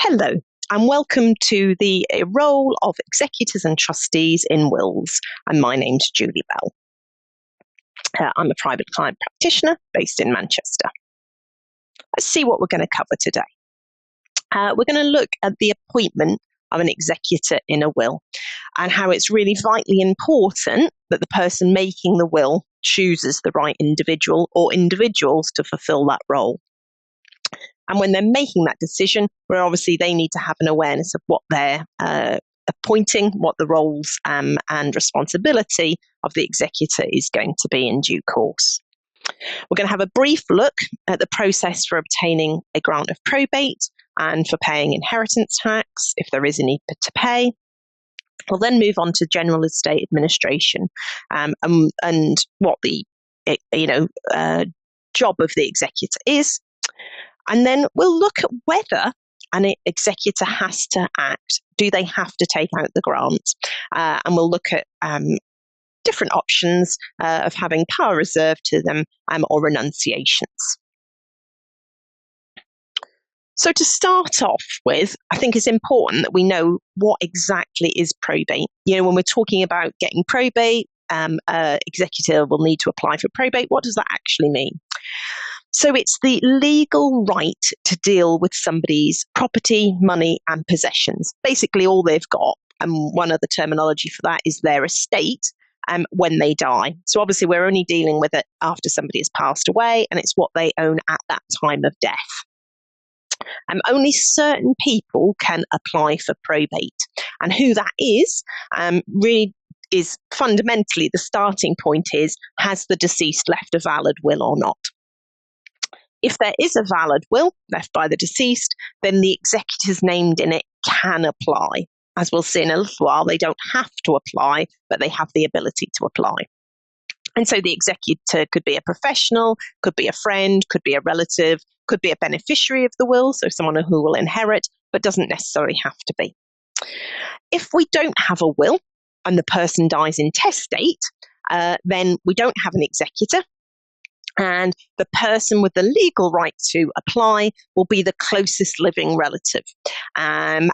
Hello, and welcome to the role of Executors and Trustees in Wills. And my name's Julie Bell. I'm a private client practitioner based in Manchester. Let's see what we're going to cover today. We're going to look at the appointment of an executor in a will and how it's really vitally important that the person making the will chooses the right individual or individuals to fulfill that role. And when they're making that decision, where obviously they need to have an awareness of what they're appointing, what the roles and responsibility of the executor is going to be in due course. We're going to have a brief look at the process for obtaining a grant of probate and for paying inheritance tax, if there is any to pay. We'll then move on to general estate administration and what the job of the executor is. And then we'll look at whether an executor has to act. Do they have to take out the grant? And we'll look at different options of having power reserved to them or renunciations. So to start off with, I think it's important that we know what exactly is probate. When we're talking about getting probate, executor will need to apply for probate. What does that actually mean? So it's the legal right to deal with somebody's property, money, and possessions. Basically all they've got, and one other terminology for that is their estate when they die. So obviously we're only dealing with it after somebody has passed away, and it's what they own at that time of death. Only certain people can apply for probate, and who that is really is fundamentally the starting point is, has the deceased left a valid will or not? If there is a valid will left by the deceased, then the executors named in it can apply. As we'll see in a little while, they don't have to apply, but they have the ability to apply. And so the executor could be a professional, could be a friend, could be a relative, could be a beneficiary of the will, so someone who will inherit, but doesn't necessarily have to be. If we don't have a will and the person dies intestate, then we don't have an executor. And the person with the legal right to apply will be the closest living relative. And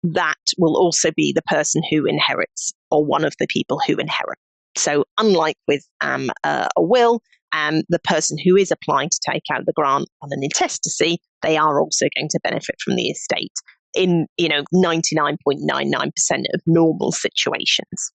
that will also be the person who inherits, or one of the people who inherit. So unlike with a will, the person who is applying to take out the grant on an intestacy, they are also going to benefit from the estate in 99.99% of normal situations.